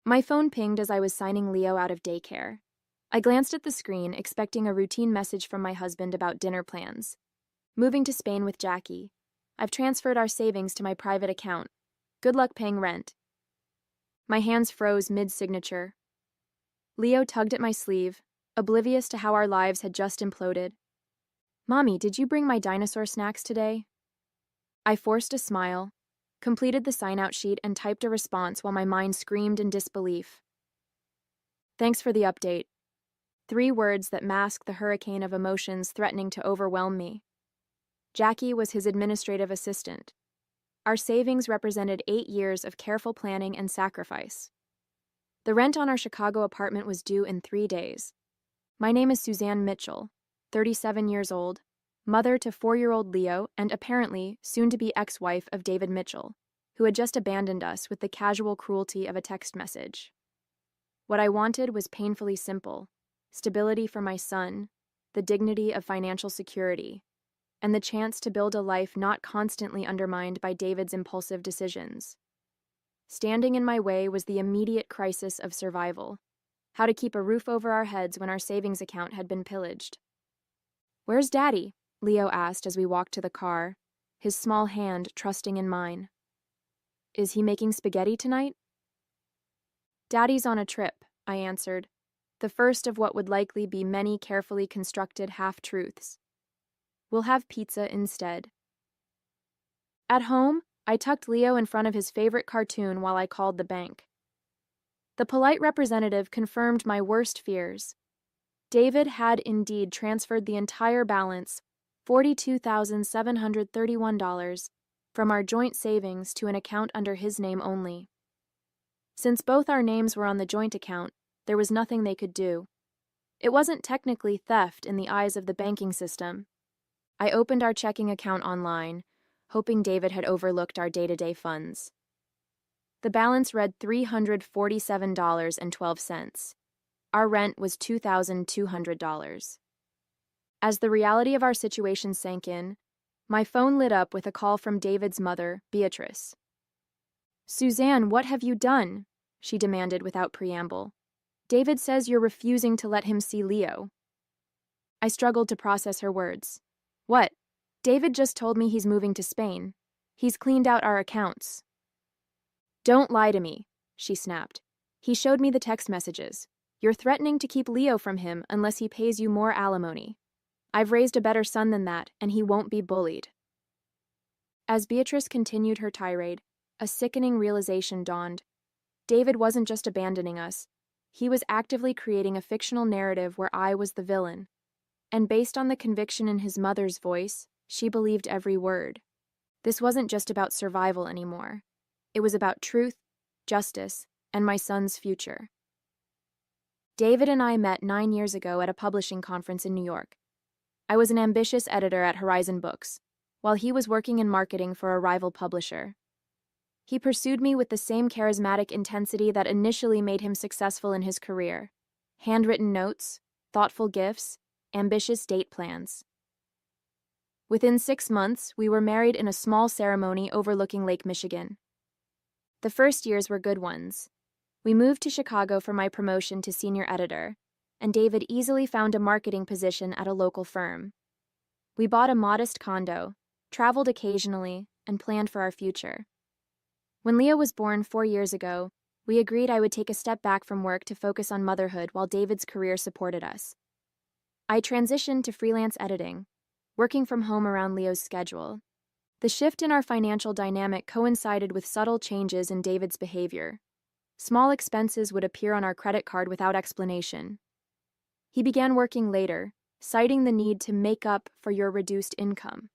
My phone pinged as I was signing Leo out of daycare. I glanced at the screen, expecting a routine message from my husband about dinner plans. Moving to Spain with Jackie. I've transferred our savings to my private account. Good luck paying rent. My hands froze mid-signature. Leo tugged at my sleeve, oblivious to how our lives had just imploded. Mommy, did you bring my dinosaur snacks today? I forced a smile, completed the sign-out sheet, and typed a response while my mind screamed in disbelief. Thanks for the update. 3 words that masked the hurricane of emotions threatening to overwhelm me. Jackie was his administrative assistant. Our savings represented 8 years of careful planning and sacrifice. The rent on our Chicago apartment was due in 3 days. My name is Suzanne Mitchell, 37 years old, mother to 4-year-old Leo, and apparently soon-to-be ex-wife of David Mitchell, who had just abandoned us with the casual cruelty of a text message. What I wanted was painfully simple: stability for my son, the dignity of financial security, and the chance to build a life not constantly undermined by David's impulsive decisions. Standing in my way was the immediate crisis of survival: how to keep a roof over our heads when our savings account had been pillaged. "Where's Daddy?" Leo asked as we walked to the car, his small hand trusting in mine. "Is he making spaghetti tonight?" "Daddy's on a trip," I answered, the first of what would likely be many carefully constructed half-truths. "We'll have pizza instead." At home, I tucked Leo in front of his favorite cartoon while I called the bank. The polite representative confirmed my worst fears. David had indeed transferred the entire balance, $42,731, from our joint savings to an account under his name only. Since both our names were on the joint account, there was nothing they could do. It wasn't technically theft in the eyes of the banking system. I opened our checking account online, hoping David had overlooked our day-to-day funds. The balance read $347.12. Our rent was $2,200. As the reality of our situation sank in, my phone lit up with a call from David's mother, Beatrice. "Suzanne, what have you done?" she demanded without preamble. "David says you're refusing to let him see Leo." I struggled to process her words. "What? David just told me he's moving to Spain. He's cleaned out our accounts." "Don't lie to me," she snapped. "He showed me the text messages. You're threatening to keep Leo from him unless he pays you more alimony. I've raised a better son than that, and he won't be bullied." As Beatrice continued her tirade, a sickening realization dawned. David wasn't just abandoning us. He was actively creating a fictional narrative where I was the villain. And based on the conviction in his mother's voice, she believed every word. This wasn't just about survival anymore. It was about truth, justice, and my son's future. David and I met 9 years ago at a publishing conference in New York. I was an ambitious editor at Horizon Books, while he was working in marketing for a rival publisher. He pursued me with the same charismatic intensity that initially made him successful in his career: handwritten notes, thoughtful gifts, ambitious date plans. Within 6 months, we were married in a small ceremony overlooking Lake Michigan. The first years were good ones. We moved to Chicago for my promotion to senior editor, and David easily found a marketing position at a local firm. We bought a modest condo, traveled occasionally, and planned for our future. When Leo was born 4 years ago, we agreed I would take a step back from work to focus on motherhood while David's career supported us. I transitioned to freelance editing, working from home around Leo's schedule. The shift in our financial dynamic coincided with subtle changes in David's behavior. Small expenses would appear on our credit card without explanation. He began working later, citing the need to make up for your reduced income.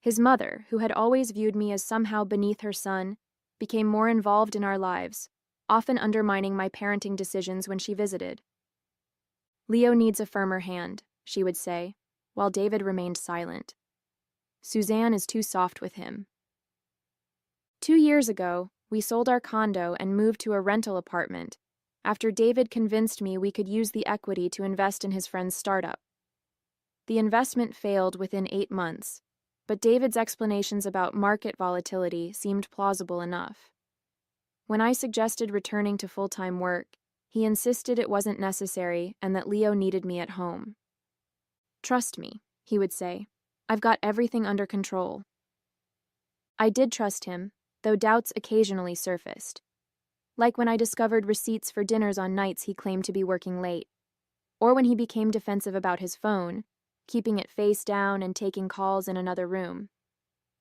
His mother, who had always viewed me as somehow beneath her son, became more involved in our lives, often undermining my parenting decisions when she visited. "Leo needs a firmer hand," she would say, while David remained silent. "Suzanne is too soft with him." 2 years ago, we sold our condo and moved to a rental apartment, after David convinced me we could use the equity to invest in his friend's startup. The investment failed within 8 months, but David's explanations about market volatility seemed plausible enough. When I suggested returning to full-time work, he insisted it wasn't necessary and that Leo needed me at home. "Trust me," he would say. "I've got everything under control." I did trust him, though doubts occasionally surfaced. Like when I discovered receipts for dinners on nights he claimed to be working late, or when he became defensive about his phone, keeping it face down and taking calls in another room.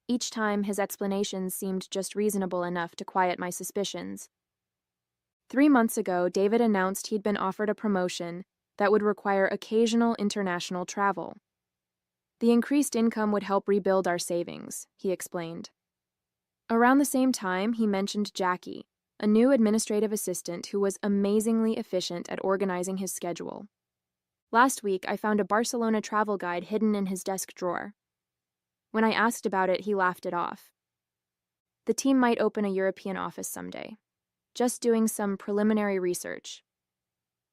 Each time, his explanations seemed just reasonable enough to quiet my suspicions. 3 months ago, David announced he'd been offered a promotion that would require occasional international travel. The increased income would help rebuild our savings, he explained. Around the same time, he mentioned Jackie, a new administrative assistant who was amazingly efficient at organizing his schedule. Last week, I found a Barcelona travel guide hidden in his desk drawer. When I asked about it, he laughed it off. The team might open a European office someday. Just doing some preliminary research.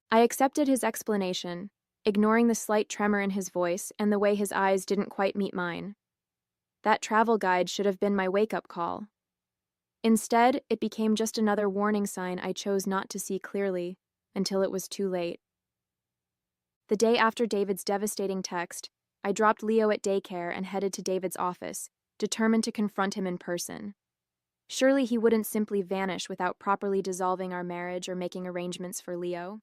I accepted his explanation, ignoring the slight tremor in his voice and the way his eyes didn't quite meet mine. That travel guide should have been my wake-up call. Instead, it became just another warning sign I chose not to see clearly until it was too late. The day after David's devastating text, I dropped Leo at daycare and headed to David's office, determined to confront him in person. Surely he wouldn't simply vanish without properly dissolving our marriage or making arrangements for Leo.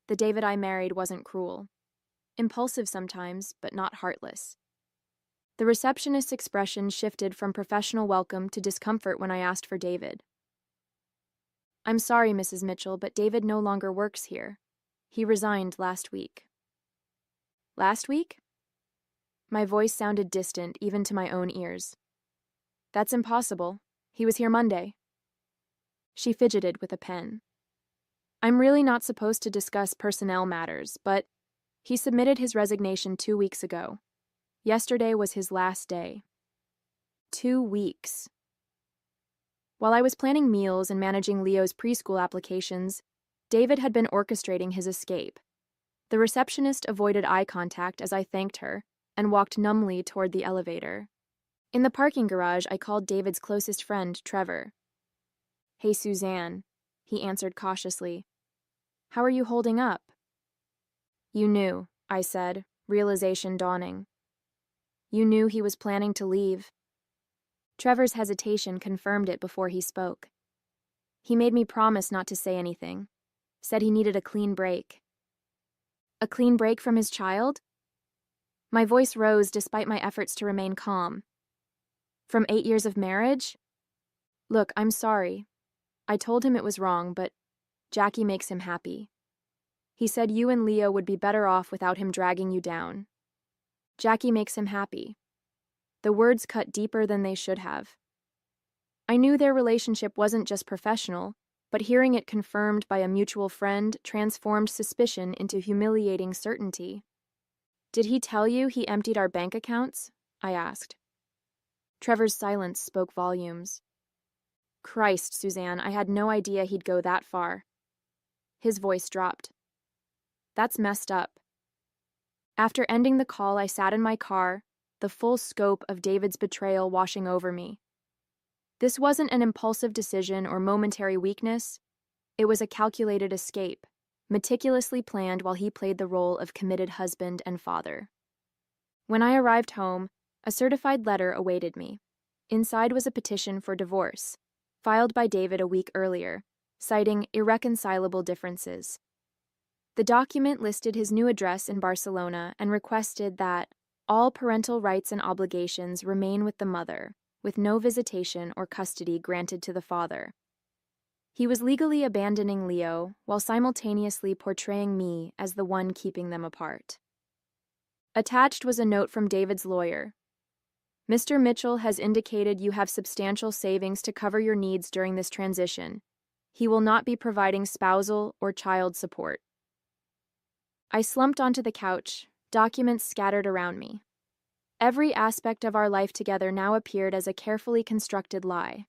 The David I married wasn't cruel. Impulsive sometimes, but not heartless. The receptionist's expression shifted from professional welcome to discomfort when I asked for David. "I'm sorry, Mrs. Mitchell, but David no longer works here. He resigned last week." "Last week?" My voice sounded distant even to my own ears. "That's impossible. He was here Monday." She fidgeted with a pen. "I'm really not supposed to discuss personnel matters, but he submitted his resignation 2 weeks ago. Yesterday was his last day." 2 weeks. While I was planning meals and managing Leo's preschool applications, David had been orchestrating his escape. The receptionist avoided eye contact as I thanked her and walked numbly toward the elevator. In the parking garage, I called David's closest friend, Trevor. "Hey, Suzanne," he answered cautiously. "How are you holding up?" "You knew," I said, realization dawning. "You knew he was planning to leave." Trevor's hesitation confirmed it before he spoke. He made me promise not to say anything, said he needed a clean break. A clean break from his child? My voice rose despite my efforts to remain calm. From 8 years of marriage? "Look, I'm sorry. I told him it was wrong, but Jackie makes him happy. He said you and Leo would be better off without him dragging you down. Jackie makes him happy." The words cut deeper than they should have. I knew their relationship wasn't just professional, but hearing it confirmed by a mutual friend transformed suspicion into humiliating certainty. "Did he tell you he emptied our bank accounts?" I asked. Trevor's silence spoke volumes. "Christ, Suzanne, I had no idea he'd go that far." His voice dropped. "That's messed up." After ending the call, I sat in my car, the full scope of David's betrayal washing over me. This wasn't an impulsive decision or momentary weakness. It was a calculated escape, meticulously planned while he played the role of committed husband and father. When I arrived home, a certified letter awaited me. Inside was a petition for divorce, filed by David a week earlier, citing irreconcilable differences. The document listed his new address in Barcelona and requested that all parental rights and obligations remain with the mother, with no visitation or custody granted to the father. He was legally abandoning Leo while simultaneously portraying me as the one keeping them apart. Attached was a note from David's lawyer. "Mr. Mitchell has indicated you have substantial savings to cover your needs during this transition. He will not be providing spousal or child support." I slumped onto the couch, documents scattered around me. Every aspect of our life together now appeared as a carefully constructed lie.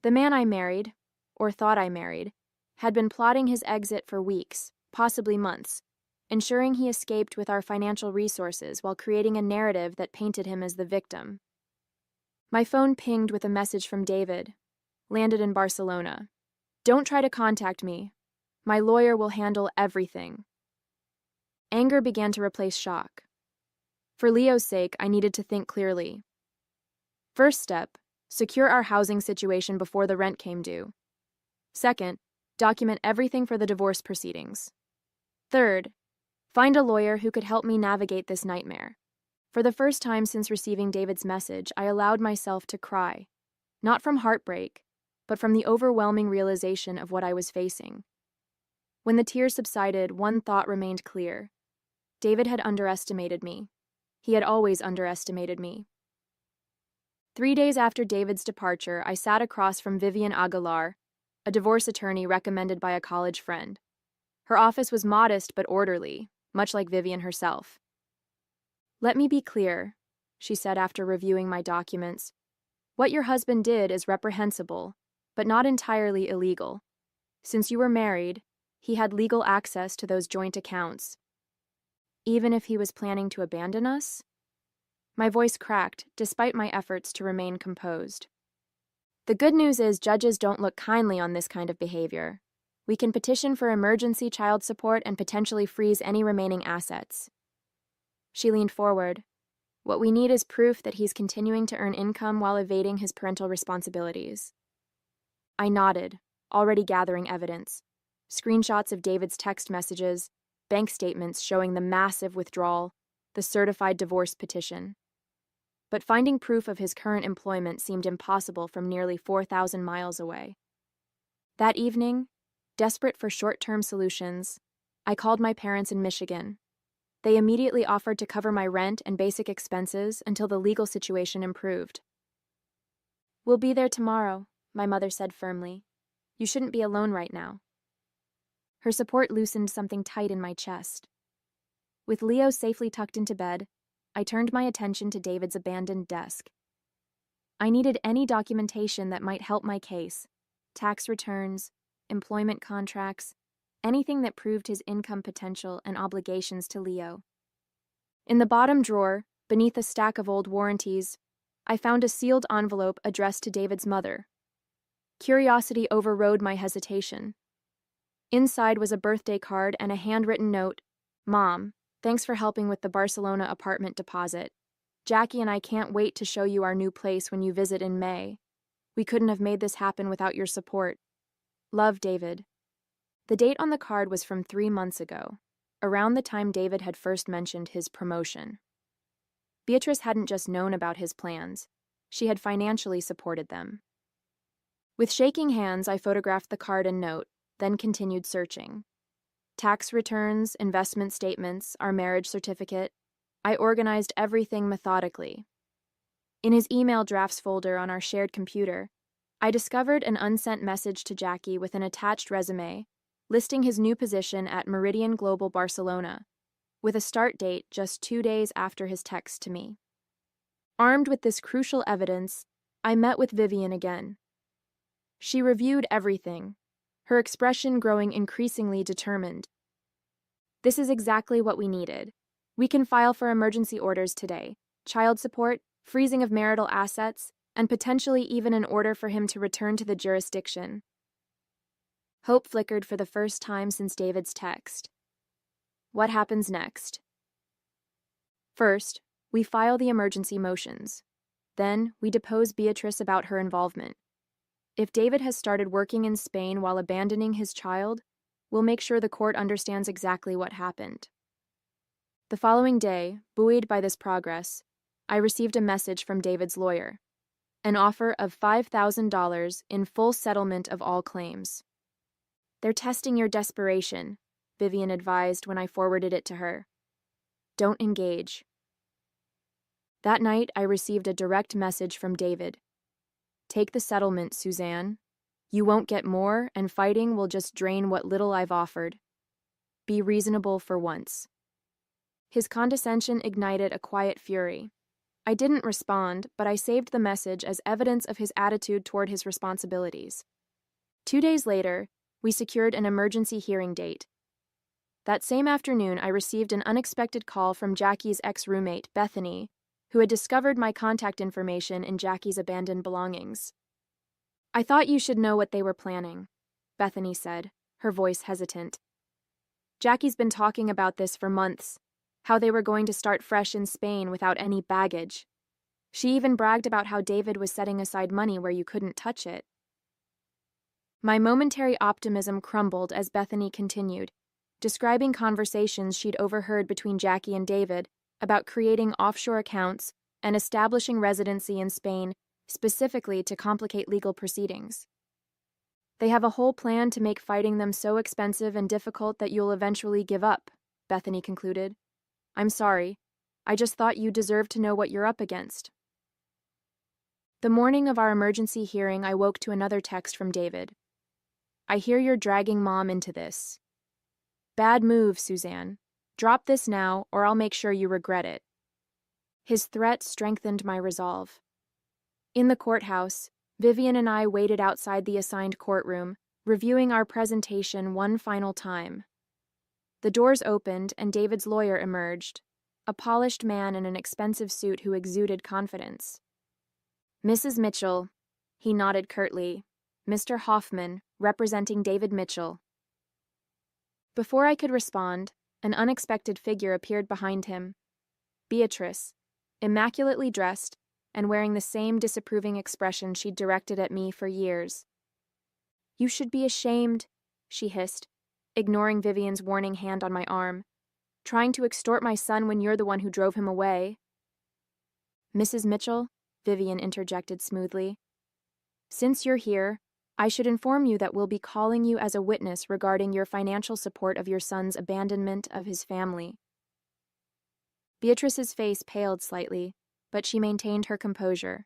The man I married, or thought I married, had been plotting his exit for weeks, possibly months, ensuring he escaped with our financial resources while creating a narrative that painted him as the victim. My phone pinged with a message from David. landed in Barcelona. Don't try to contact me. My lawyer will handle everything. Anger began to replace shock. For Leo's sake, I needed to think clearly. First step, secure our housing situation before the rent came due. Second, document everything for the divorce proceedings. Third, find a lawyer who could help me navigate this nightmare. For the first time since receiving David's message, I allowed myself to cry, not from heartbreak, but from the overwhelming realization of what I was facing. When the tears subsided, one thought remained clear. David had underestimated me. He had always underestimated me. 3 days after David's departure, I sat across from Vivian Aguilar, a divorce attorney recommended by a college friend. Her office was modest but orderly, much like Vivian herself. "Let me be clear," she said after reviewing my documents. "What your husband did is reprehensible, but not entirely illegal. Since you were married, he had legal access to those joint accounts. Even if he was planning to abandon us?" My voice cracked, despite my efforts to remain composed. "The good news is judges don't look kindly on this kind of behavior. We can petition for emergency child support and potentially freeze any remaining assets." She leaned forward. "What we need is proof that he's continuing to earn income while evading his parental responsibilities." I nodded, already gathering evidence. Screenshots of David's text messages, bank statements showing the massive withdrawal, the certified divorce petition. But finding proof of his current employment seemed impossible from nearly 4,000 miles away. That evening, desperate for short-term solutions, I called my parents in Michigan. They immediately offered to cover my rent and basic expenses until the legal situation improved. "We'll be there tomorrow," my mother said firmly. "You shouldn't be alone right now." Her support loosened something tight in my chest. With Leo safely tucked into bed, I turned my attention to David's abandoned desk. I needed any documentation that might help my case: tax returns, employment contracts, anything that proved his income potential and obligations to Leo. In the bottom drawer, beneath a stack of old warranties, I found a sealed envelope addressed to David's mother. Curiosity overrode my hesitation. Inside was a birthday card and a handwritten note. "Mom, thanks for helping with the Barcelona apartment deposit. Jackie and I can't wait to show you our new place when you visit in May. We couldn't have made this happen without your support. Love, David." The date on the card was from 3 months ago, around the time David had first mentioned his promotion. Beatrice hadn't just known about his plans, she had financially supported them. With shaking hands, I photographed the card and note, then continued searching. Tax returns, investment statements, our marriage certificate. I organized everything methodically. In his email drafts folder on our shared computer, I discovered an unsent message to Jackie with an attached resume, listing his new position at Meridian Global Barcelona, with a start date just 2 days after his text to me. Armed with this crucial evidence, I met with Vivian again. She reviewed everything, her expression growing increasingly determined. "This is exactly what we needed. We can file for emergency orders today: child support, freezing of marital assets, and potentially even an order for him to return to the jurisdiction." Hope flickered for the first time since David's text. What happens next? First, we file the emergency motions. Then, we depose Beatrice about her involvement. If David has started working in Spain while abandoning his child, we'll make sure the court understands exactly what happened. The following day, buoyed by this progress, I received a message from David's lawyer: an offer of $5,000 in full settlement of all claims. "They're testing your desperation," Vivian advised when I forwarded it to her. "Don't engage." That night, I received a direct message from David. "Take the settlement, Suzanne. You won't get more, and fighting will just drain what little I've offered. Be reasonable for once." His condescension ignited a quiet fury. I didn't respond, but I saved the message as evidence of his attitude toward his responsibilities. 2 days later, we secured an emergency hearing date. That same afternoon, I received an unexpected call from Jackie's ex-roommate, Bethany, who had discovered my contact information in Jackie's abandoned belongings. I thought you should know what they were planning, Bethany said, her voice hesitant. Jackie's been talking about this for months, how they were going to start fresh in Spain without any baggage. She even bragged about how David was setting aside money where you couldn't touch it. My momentary optimism crumbled as Bethany continued, describing conversations she'd overheard between Jackie and David about creating offshore accounts and establishing residency in Spain specifically to complicate legal proceedings. They have a whole plan to make fighting them so expensive and difficult that you'll eventually give up, Bethany concluded. I'm sorry. I just thought you deserved to know what you're up against. The morning of our emergency hearing, I woke to another text from David. I hear you're dragging Mom into this. Bad move, Suzanne. Drop this now, or I'll make sure you regret it. His threat strengthened my resolve. In the courthouse, Vivian and I waited outside the assigned courtroom, reviewing our presentation one final time. The doors opened and David's lawyer emerged, a polished man in an expensive suit who exuded confidence. Mrs. Mitchell, he nodded curtly. Mr. Hoffman, representing David Mitchell. Before I could respond, an unexpected figure appeared behind him. Beatrice, immaculately dressed and wearing the same disapproving expression she'd directed at me for years. You should be ashamed, she hissed, ignoring Vivian's warning hand on my arm. Trying to extort my son when you're the one who drove him away. Mrs. Mitchell, Vivian interjected smoothly. Since you're here, I should inform you that we'll be calling you as a witness regarding your financial support of your son's abandonment of his family. Beatrice's face paled slightly, but she maintained her composure.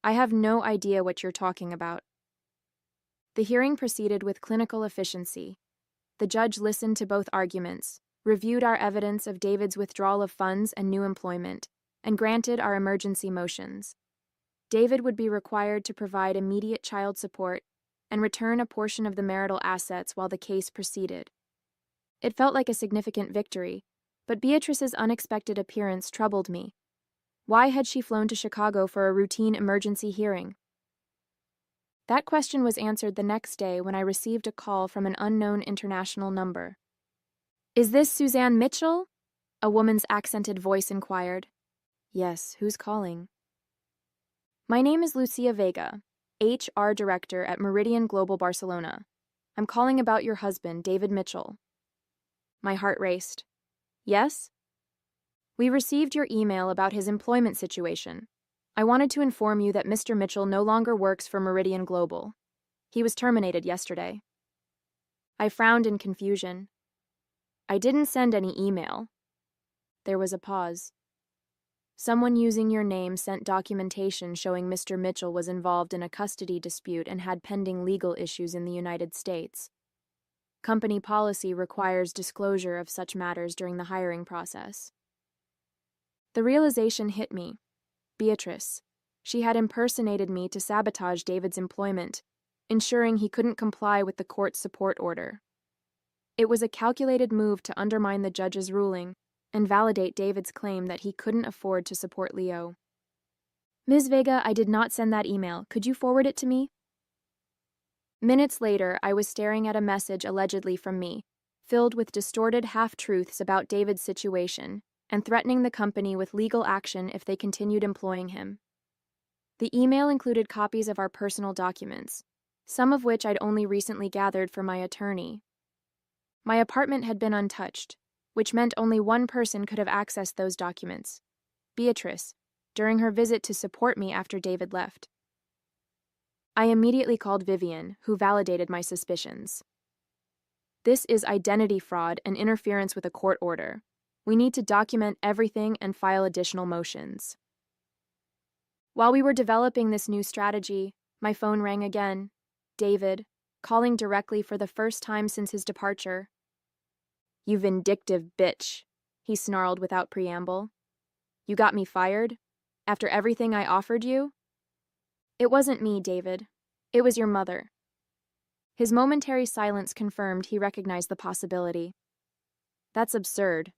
I have no idea what you're talking about. The hearing proceeded with clinical efficiency. The judge listened to both arguments, reviewed our evidence of David's withdrawal of funds and new employment, and granted our emergency motions. David would be required to provide immediate child support and return a portion of the marital assets while the case proceeded. It felt like a significant victory, but Beatrice's unexpected appearance troubled me. Why had she flown to Chicago for a routine emergency hearing? That question was answered the next day when I received a call from an unknown international number. Is this Suzanne Mitchell? A woman's accented voice inquired. Yes, who's calling? My name is Lucia Vega, HR Director at Meridian Global Barcelona. I'm calling about your husband, David Mitchell. My heart raced. Yes? We received your email about his employment situation. I wanted to inform you that Mr. Mitchell no longer works for Meridian Global. He was terminated yesterday. I frowned in confusion. I didn't send any email. There was a pause. Someone using your name sent documentation showing Mr. Mitchell was involved in a custody dispute and had pending legal issues in the United States. Company policy requires disclosure of such matters during the hiring process. The realization hit me. Beatrice. She had impersonated me to sabotage David's employment, ensuring he couldn't comply with the court's support order. It was a calculated move to undermine the judge's ruling and validate David's claim that he couldn't afford to support Leo. Ms. Vega, I did not send that email. Could you forward it to me? Minutes later, I was staring at a message allegedly from me, filled with distorted half-truths about David's situation and threatening the company with legal action if they continued employing him. The email included copies of our personal documents, some of which I'd only recently gathered from my attorney. My apartment had been untouched, which meant only one person could have accessed those documents, Beatrice, during her visit to support me after David left. I immediately called Vivian, who validated my suspicions. This is identity fraud and interference with a court order. We need to document everything and file additional motions. While we were developing this new strategy, my phone rang again. David, calling directly for the first time since his departure. You vindictive bitch, he snarled without preamble. You got me fired? After everything I offered you? It wasn't me, David. It was your mother. His momentary silence confirmed he recognized the possibility. That's absurd.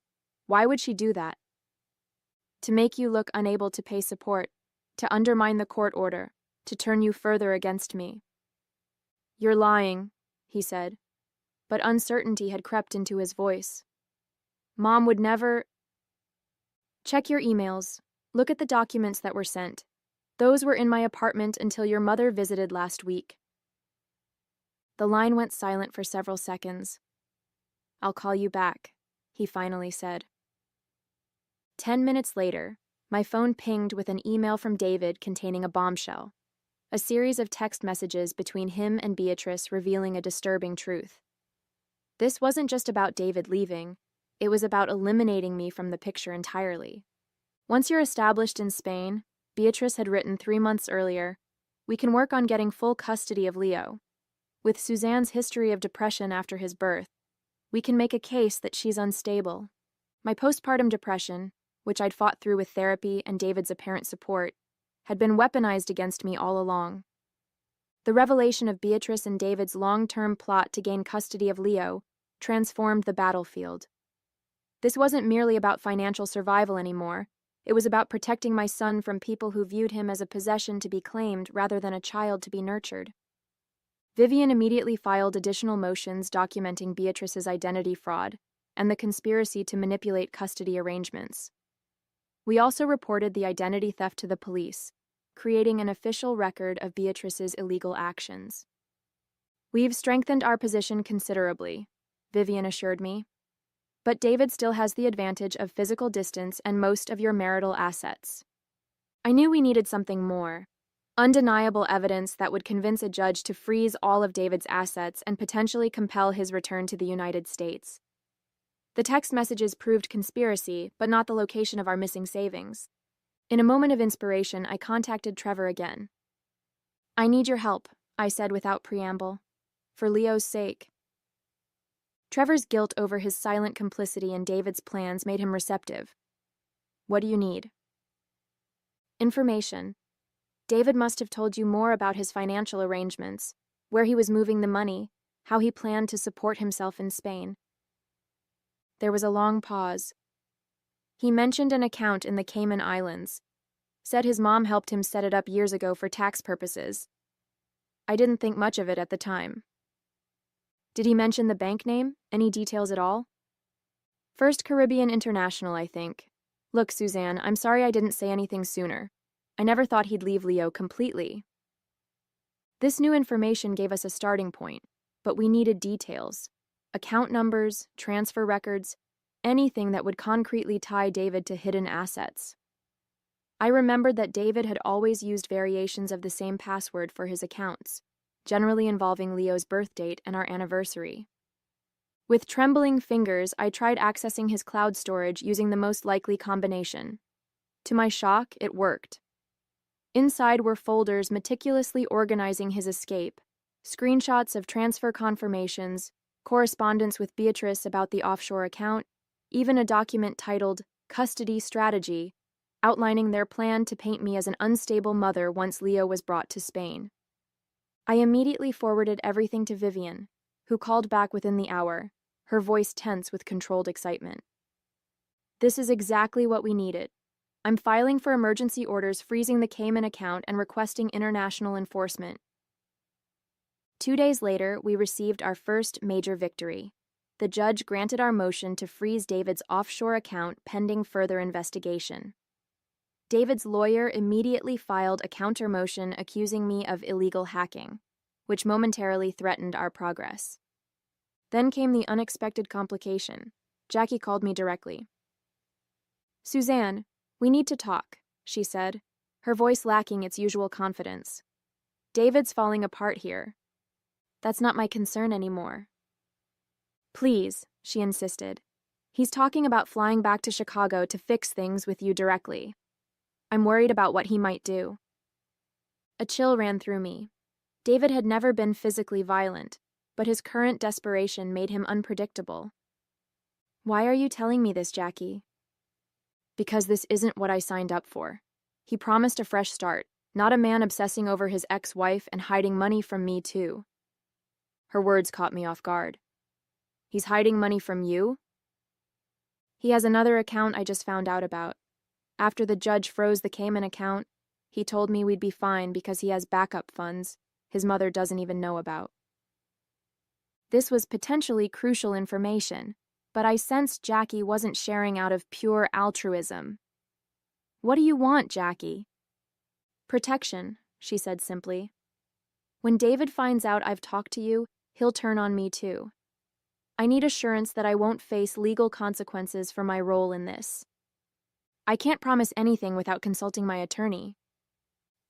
Why would she do that? To make you look unable to pay support, to undermine the court order, to turn you further against me. You're lying, he said, but uncertainty had crept into his voice. Mom would never... Check your emails. Look at the documents that were sent. Those were in my apartment until your mother visited last week. The line went silent for several seconds. I'll call you back, he finally said. 10 minutes later, my phone pinged with an email from David containing a bombshell, a series of text messages between him and Beatrice revealing a disturbing truth. This wasn't just about David leaving, it was about eliminating me from the picture entirely. Once you're established in Spain, Beatrice had written 3 months earlier, we can work on getting full custody of Leo. With Suzanne's history of depression after his birth, we can make a case that she's unstable. My postpartum depression, which I'd fought through with therapy and David's apparent support, had been weaponized against me all along. The revelation of Beatrice and David's long-term plot to gain custody of Leo transformed the battlefield. This wasn't merely about financial survival anymore. It was about protecting my son from people who viewed him as a possession to be claimed rather than a child to be nurtured. Vivian immediately filed additional motions documenting Beatrice's identity fraud and the conspiracy to manipulate custody arrangements. We also reported the identity theft to the police, creating an official record of Beatrice's illegal actions. We've strengthened our position considerably, Vivian assured me. But David still has the advantage of physical distance and most of your marital assets. I knew we needed something more. Undeniable evidence that would convince a judge to freeze all of David's assets and potentially compel his return to the United States. The text messages proved conspiracy, but not the location of our missing savings. In a moment of inspiration, I contacted Trevor again. I need your help, I said without preamble. For Leo's sake. Trevor's guilt over his silent complicity in David's plans made him receptive. What do you need? Information. David must have told you more about his financial arrangements, where he was moving the money, how he planned to support himself in Spain. There was a long pause. He mentioned an account in the Cayman Islands, said his mom helped him set it up years ago for tax purposes. I didn't think much of it at the time. Did he mention the bank name? Any details at all? First Caribbean International, I think. Look, Suzanne, I'm sorry I didn't say anything sooner. I never thought he'd leave Leo completely. This new information gave us a starting point, but we needed details. Account numbers, transfer records, anything that would concretely tie David to hidden assets. I remembered that David had always used variations of the same password for his accounts, generally involving Leo's birth date and our anniversary. With trembling fingers, I tried accessing his cloud storage using the most likely combination. To my shock, it worked. Inside were folders meticulously organizing his escape, screenshots of transfer confirmations, correspondence with Beatrice about the offshore account, even a document titled Custody Strategy, outlining their plan to paint me as an unstable mother once Leo was brought to Spain. I immediately forwarded everything to Vivian, who called back within the hour, her voice tense with controlled excitement. This is exactly what we needed. I'm filing for emergency orders freezing the Cayman account and requesting international enforcement. 2 days later, we received our first major victory. The judge granted our motion to freeze David's offshore account pending further investigation. David's lawyer immediately filed a counter-motion accusing me of illegal hacking, which momentarily threatened our progress. Then came the unexpected complication. Jackie called me directly. Suzanne, we need to talk, she said, her voice lacking its usual confidence. David's falling apart here. That's not my concern anymore. Please, she insisted. He's talking about flying back to Chicago to fix things with you directly. I'm worried about what he might do. A chill ran through me. David had never been physically violent, but his current desperation made him unpredictable. Why are you telling me this, Jackie? Because this isn't what I signed up for. He promised a fresh start, not a man obsessing over his ex-wife and hiding money from me too. Her words caught me off guard. He's hiding money from you? He has another account I just found out about. After the judge froze the Cayman account, He told me we'd be fine because he has backup funds his mother doesn't even know about. This was potentially crucial information, but I sensed Jackie wasn't sharing out of pure altruism. "What do you want, Jackie?" "Protection," she said simply. "When David finds out I've talked to you, he'll turn on me too. I need assurance that I won't face legal consequences for my role in this. I can't promise anything without consulting my attorney."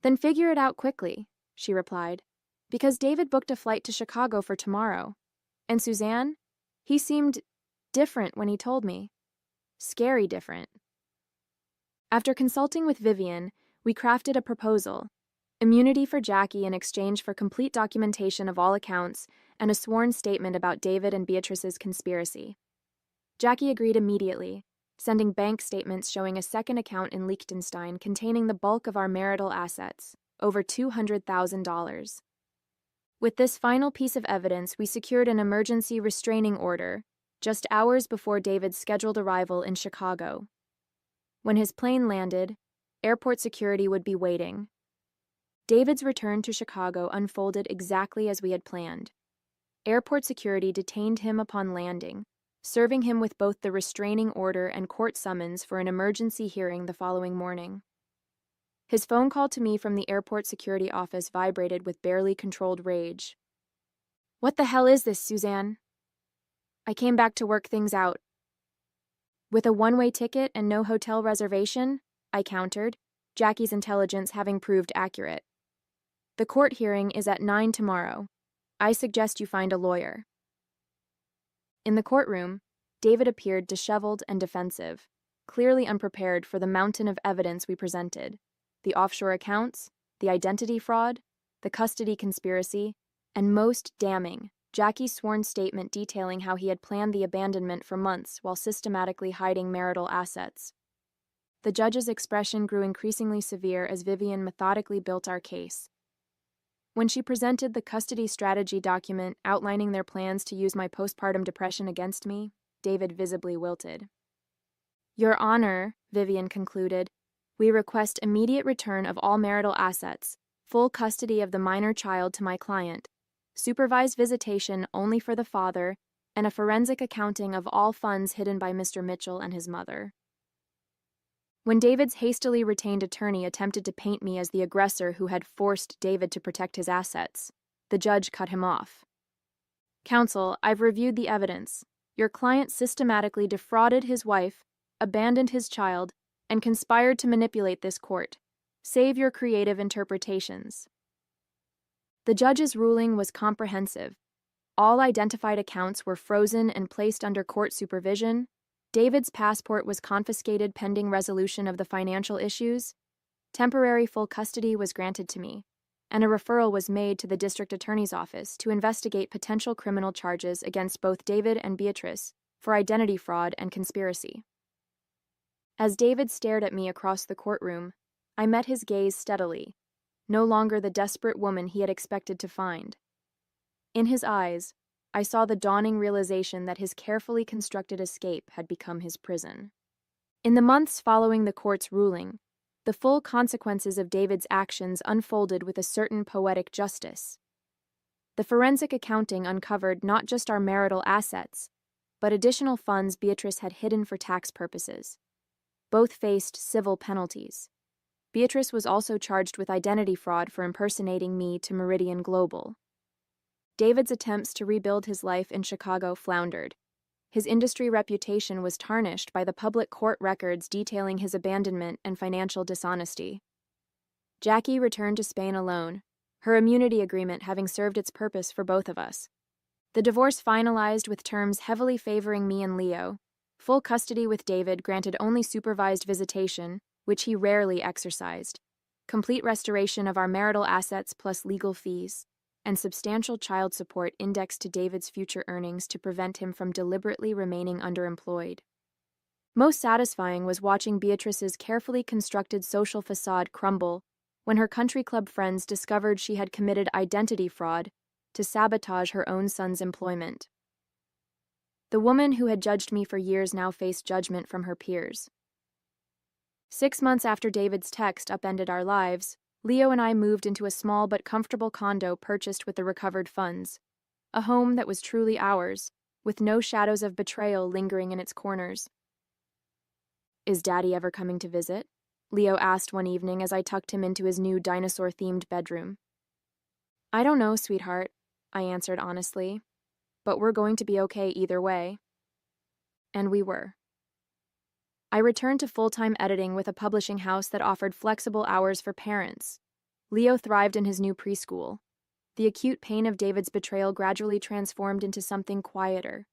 "Then figure it out quickly," she replied, "because David booked a flight to Chicago for tomorrow. And Suzanne? He seemed different when he told me. Scary different." After consulting with Vivian, we crafted a proposal: immunity for Jackie in exchange for complete documentation of all accounts and a sworn statement about David and Beatrice's conspiracy. Jackie agreed immediately, sending bank statements showing a second account in Liechtenstein containing the bulk of our marital assets, over $200,000. With this final piece of evidence, we secured an emergency restraining order just hours before David's scheduled arrival in Chicago. When his plane landed, airport security would be waiting. David's return to Chicago unfolded exactly as we had planned. Airport security detained him upon landing, serving him with both the restraining order and court summons for an emergency hearing the following morning. His phone call to me from the airport security office vibrated with barely controlled rage. "What the hell is this, Suzanne?" "I came back to work things out." "With a one-way ticket and no hotel reservation?" I countered, Jackie's intelligence having proved accurate. "The court hearing is at 9 tomorrow. I suggest you find a lawyer." In the courtroom, David appeared disheveled and defensive, clearly unprepared for the mountain of evidence we presented: the offshore accounts, the identity fraud, the custody conspiracy, and most damning, Jackie's sworn statement detailing how he had planned the abandonment for months while systematically hiding marital assets. The judge's expression grew increasingly severe as Vivian methodically built our case. When she presented the custody strategy document outlining their plans to use my postpartum depression against me, David visibly wilted. "Your Honor," Vivian concluded, "we request immediate return of all marital assets, full custody of the minor child to my client, supervised visitation only for the father, and a forensic accounting of all funds hidden by Mr. Mitchell and his mother." When David's hastily retained attorney attempted to paint me as the aggressor who had forced David to protect his assets, the judge cut him off. "Counsel, I've reviewed the evidence. Your client systematically defrauded his wife, abandoned his child, and conspired to manipulate this court. Save your creative interpretations." The judge's ruling was comprehensive. All identified accounts were frozen and placed under court supervision. David's passport was confiscated pending resolution of the financial issues. Temporary full custody was granted to me, and a referral was made to the district attorney's office to investigate potential criminal charges against both David and Beatrice for identity fraud and conspiracy. As David stared at me across the courtroom, I met his gaze steadily, no longer the desperate woman he had expected to find. In his eyes, I saw the dawning realization that his carefully constructed escape had become his prison. In the months following the court's ruling, the full consequences of David's actions unfolded with a certain poetic justice. The forensic accounting uncovered not just our marital assets, but additional funds Beatrice had hidden for tax purposes. Both faced civil penalties. Beatrice was also charged with identity fraud for impersonating me to Meridian Global. David's attempts to rebuild his life in Chicago floundered. His industry reputation was tarnished by the public court records detailing his abandonment and financial dishonesty. Jackie returned to Spain alone, her immunity agreement having served its purpose for both of us. The divorce finalized with terms heavily favoring me and Leo. Full custody with David granted only supervised visitation, which he rarely exercised. Complete restoration of our marital assets plus legal fees, and substantial child support indexed to David's future earnings to prevent him from deliberately remaining underemployed. Most satisfying was watching Beatrice's carefully constructed social facade crumble when her country club friends discovered she had committed identity fraud to sabotage her own son's employment. The woman who had judged me for years now faced judgment from her peers. 6 months after David's text upended our lives, Leo and I moved into a small but comfortable condo purchased with the recovered funds. A home that was truly ours, with no shadows of betrayal lingering in its corners. "Is Daddy ever coming to visit?" Leo asked one evening as I tucked him into his new dinosaur-themed bedroom. "I don't know, sweetheart," I answered honestly, "but we're going to be okay either way." And we were. I returned to full-time editing with a publishing house that offered flexible hours for parents. Leo thrived in his new preschool. The acute pain of David's betrayal gradually transformed into something quieter,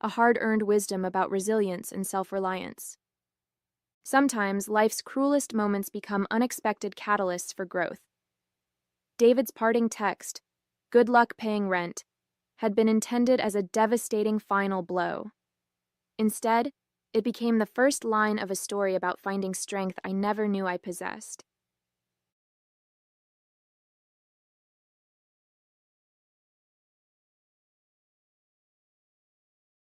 a hard-earned wisdom about resilience and self-reliance. Sometimes, life's cruelest moments become unexpected catalysts for growth. David's parting text, "Good luck paying rent," had been intended as a devastating final blow. Instead, it became the first line of a story about finding strength I never knew I possessed.